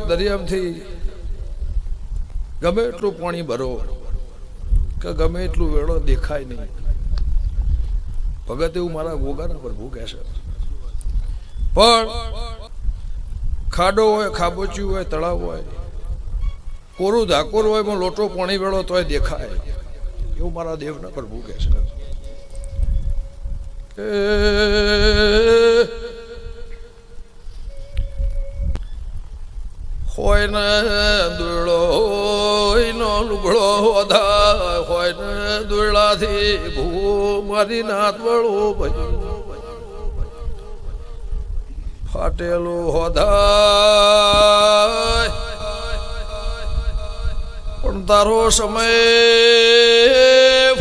દરિયામાંથી ગમે એટલું પાણી ભરો કે ગમે એટલું વેળો દેખાય નહીં, ભગત એવું મારા ગોગાના પ્રભુ કહે છે. પણ ખાડો હોય, ખાબોચિયું હોય, તળાવ હોય, કોરું ધાકોર હોય, પણ લોટો પાણી વેળો તોય દેખાય, એવું મારા દેવના પ્રભુ કહે છે. હોય ને દુળો નો લુગડો વધાય, હોય ને દુળાથી ભૂ મારી નાથ વળો ફાટેલું હોધાય, પણ તારો સમય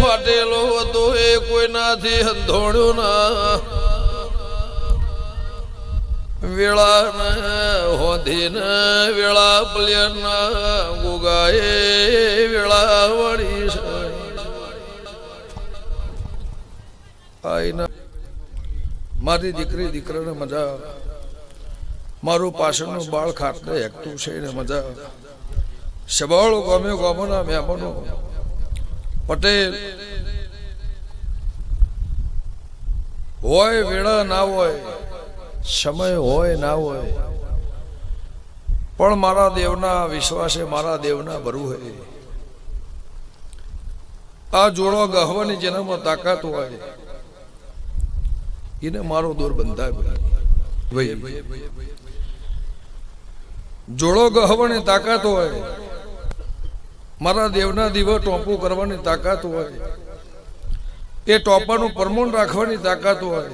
ફાટેલો હતો એ કોઈનાથી હંધોણ્યો ના. વેળા ને હોધી ને વેળા પલ્યના ગોગાએ વેળા વળી છે. મારી દીકરી દીકરાને મજા, મારું પાછળનું બાળ ખાટલે હેકતું છે ને મજા. સબાળો ગમે ગમોના મહેમાનો પટેલ હોય, વેળા ના હોય, સમય હોય ના હોય, પણ મારા દેવના વિશ્વાસે, મારા દેવના ભરવું હોય. આ જોડો ગહવાની જેનામાં તાકાત હોય એને મારો દોર બંધાય. જોડો ગહવાની તાકાત હોય, મારા દેવના દીવા ટોપું કરવાની તાકાત હોય, એ ટોપાનું પરમોણ રાખવાની તાકાત હોય,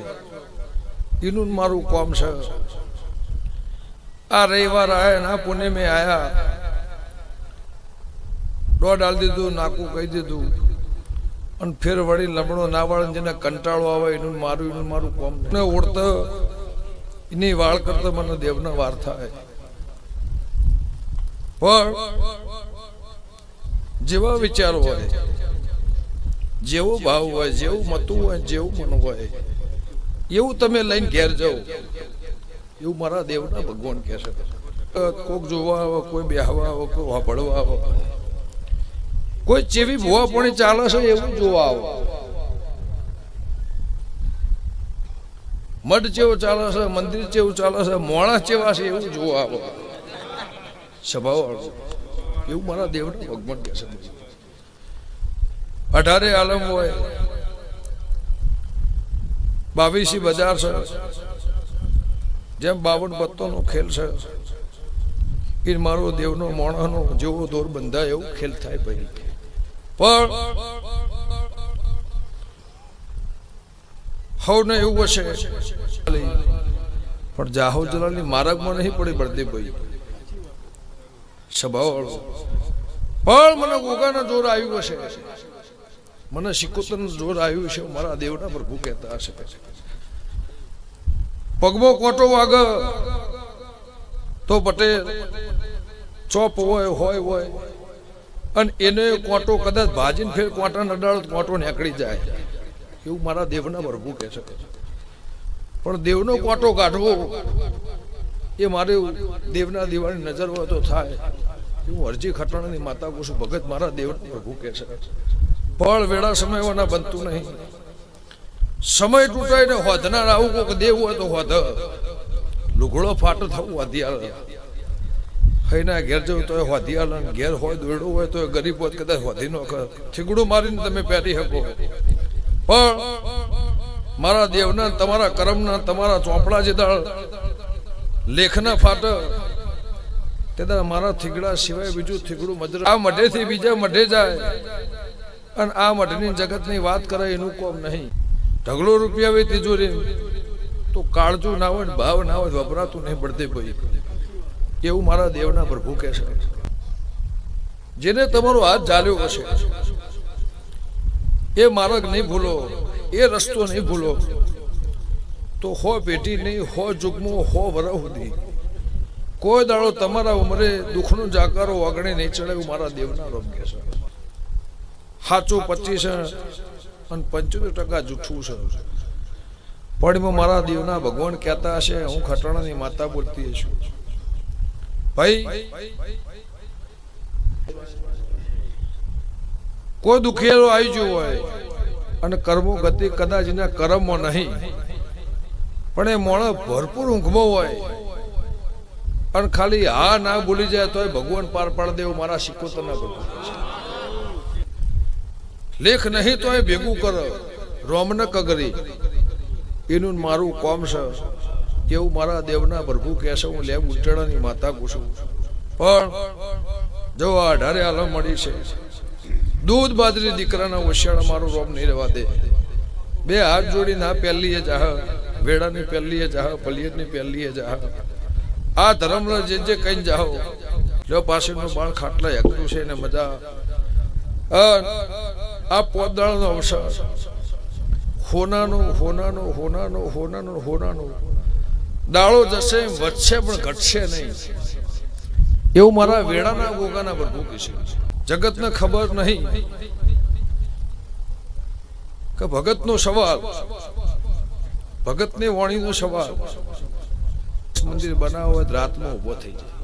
એનું મારું કામ છે. આ રવિવાર આયા ના પુણે મેં આયા, દોડ હાલ દીધું, નાકું કહી દીધું, અને ફેર વળી લમણો ના વાળે જેને કંટાળો આવે એનું મારું કામ ને ઓળતો એની વાળ કરતા મને દેવના વાર થાય. પણ જેવા વિચારો હોય, જેવો ભાવ હોય, જેવું મતું હોય, જેવું મન હોય, એવું તમે લઈને ઘેર જાઓ, એવું મારા દેવના ભગવાન કહે છે. કોક જોવા આવે, કોઈ બેહવા આવે, કોઈ વાપડવા આવે, કોઈ ચેવી ભૂવા પણ ચાલે છે એવું જોવા આવે. મઠ જેવો ચાલે છે, મંદિર જેવું ચાલે છે, મોણા જેવા છે એવું જોવા આવે. સ્વભાવ એવું મારા દેવના ભગવાન કહે છે. 18 આલમ હોય, 22 બજાર છે, જેમ 52 પત્તોનો ખેલ છે, એ મારો દેવનો મોણાનો જેવો દોર બંધાય એવું ખેલ થાય ભાઈ. પણ હવને એવું હશે પણ જાહો જલાલની માર્ગમાં નહીં પડી પડતી ભાઈ સ્વભાવ. પણ મને ગોગાના જોર આવ્યું હશે, મને શિકોતરનું જોર આવ્યું છે, મારા દેવના પ્રભુ કહેતા હશે. પગમાં કોટો વાગ તો પટેલ ચોપ હોય અને એને કોટો કદાચ ભાજીને ફેર કોટા નડાળો કોટો નીકળી જાય, એવું મારા દેવના પ્રભુ કહે છે. પણ દેવનો કોટો કાઢવો એ મારે દેવના દીવાની નજર હોય તો થાય, એવું અરજી ખટાણાની માતા કુશું ભગત મારા દેવના પ્રભુ કહે છે. પણ વેળા સમયવાના બનતું નહીં. સમય તૂટાય ને હોધનાર આવું કોઈક દેવ હોય તો હોધ, લુગડો ફાટ થવું હોધિયાલ, હઈના ઘેર જવું તો હોધિયાલ, ઘેર હોય દોરડું હોય તો ગરીબ હોય કદાચ હોધી નો થીગડું મારીને તમે પહેરી શકો. પણ મારા દેવના, તમારા કરમના, તમારા ચોપડા જે દાળ લેખના ફાટ તે મારા થીગડા સિવાય બીજું થીગડું મજર આ મઢેથી બીજા મઢે જાય અને આ મઢની જગતની વાત કરે એનું કોમ નહીં. ઢગલો રૂપિયા હોય તિજોરી તો કાળજું ના હોય, ભાવ ના હોય, વપરાતું નહીં પડતે ભાઈ, એવું મારા દેવના પ્રભુ કહે છે. જેને તમારો હાથ ઝાલ્યો હશે એ માર્ગ નહીં ભૂલો, એ રસ્તો નહીં ભૂલો, તો હો પેટી નહીં, હો જુગમો, હો વરહ સુધી કોઈ દાડો તમારા ઉંમરે દુઃખનો જાકારો વાગણે નહીં ચડે, એવું મારા દેવના રોમ કહે છે. સાચું 25 અને 75% જૂઠું છે. પણ મારા દેવના ભગવાન કહેતા હશે, હું ખટાણાની માતા બોલતી છું, ભાઈ કોઈ દુખેલો આવી ગયો હોય અને કર્મો ગતિ કદાચ એના કર્મમાં નહીં, પણ એ માણસ ભરપૂર ઊંઘમાં હોય અને ખાલી હા ના બોલી જાય તો ભગવાન પાર પાડ દેવું મારા શિકોતરના ભગવાન લેખ નહીં તો એ ભેગું કર રોમ ન કગરી એનું મારું કોમ છે એવું મારા દેવના પ્રભુ કહેશે. હું લેબ ઉલટાણાની માતા કુશું પણ જો આ 18 આલમ મળી છે. દૂધ બાજરી દીકરાના ઓશિયાળા મારું રોમ નહીં રહેવા દે. બે હાથ જોડી ના પહેલી એ જાહ, વેડાની પહેલી એ જાહ, પલિયરની પહેલી એ જાહ. આ ધર્મ જે કઈ જાઓ જો પાછળનું બાણ ખાટલા એકલું છે ને મજા. આ પોદાળનો અવસર હોનાનું હોનાનું હોનાનું હોનાનું હોનાનું દાળો જશે વધશે પણ ઘટશે નહીં એવું મારા વેડાના ગોગાના પ્રભુ કહે છે. જગતને ખબર નહીં કે ભગતનો સવાલ, ભગતની વાણીનો સવાલ મંદિર બનાવો રાતમાં ઉભો થઈ જાય.